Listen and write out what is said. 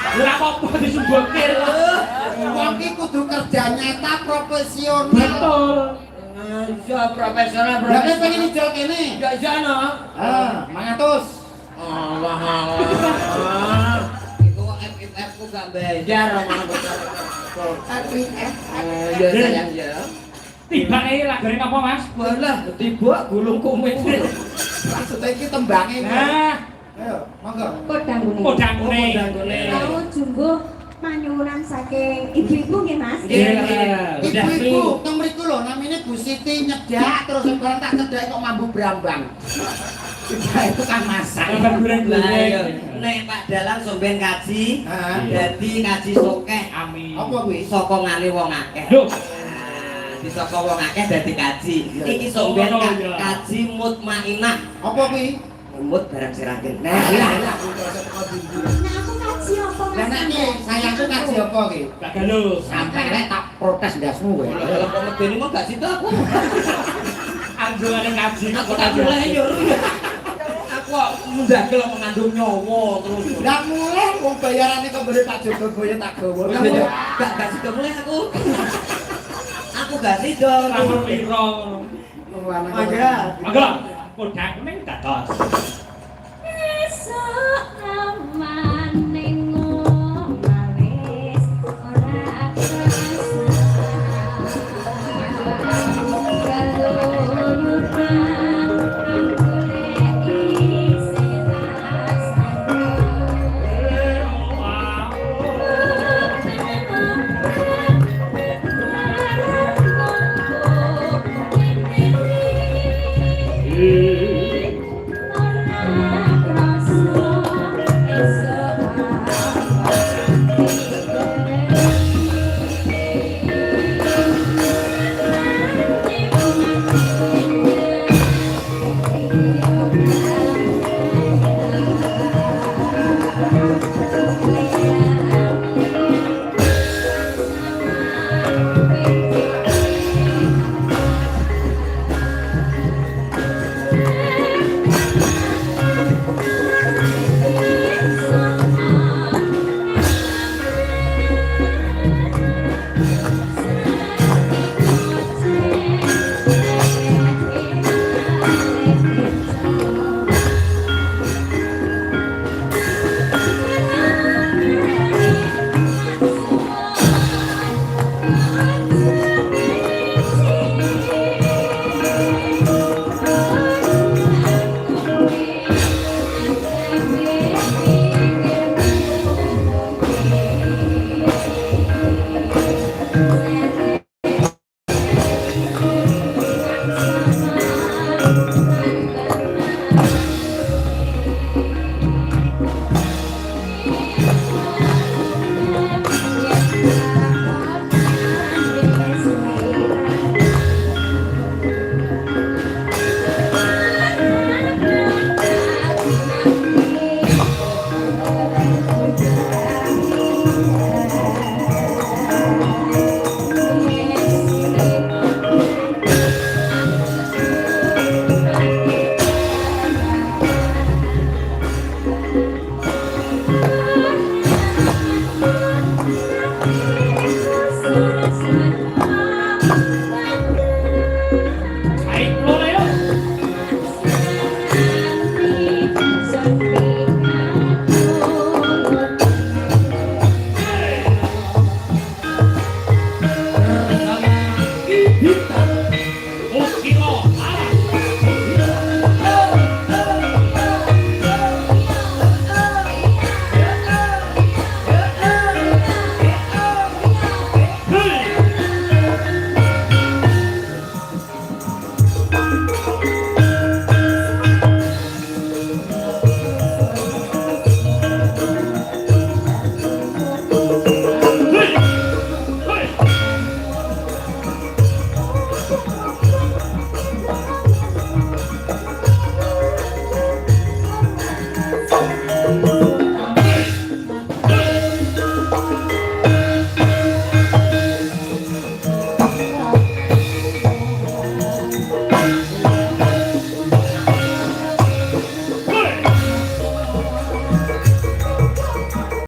Ora apa-apa disumbuhke lho. Wong iki kudu kerja nyata profesional. Betul. Iya profesional Lah profesional. kowe pengen ijol kene? Ya jana. Mangatus. Allah Allah. Iku FFF ku gak bayar omong bocah. Ya sayang ya. Tibake lagone napa Mas? Walah tiba gulung kumis. Maksudnya iki tembange. Nah, Ayo, monggo. Kodang kuning. kodang kuning. Mau jumbo manyuwunan saking ibu-ibu nggih Mas. Ibu-ibu, teng mriku lho namine Bu Siti nyedak terus barang tak cedak kok mambu brambang. Tidak itu kan masak. Nek Pak Dalang somben kaji, Heeh. dadi kaji sokeh. Amin. Apa kuwi? Saka ngale wong akeh. Lho, Di saka wong akeh dadi kaji. Iki somben Oh, iya. kaji mutmainah. Apa kuwi? Mut barang siragen. Lah Nah, lah Nah aku kaji apa Lah Mas? nek iki sayangku kasih apa iki? gak galus. Sampai rek tak protes ndasmu kowe. kalau kok medeni mah gak sida aku. Anjungane kaji kok Aku tak mulai nyuruh. Aku kok mundhake mengandung nyawa terus. Lah mulai wong bayarane kok bere tak jogo boyo tak gawa. Gak sida mulai aku. Aku gak sida. Ramon piro. Mangga. Mangga. Kodang kuning dados. Esok amane ngomawis ora kerasa.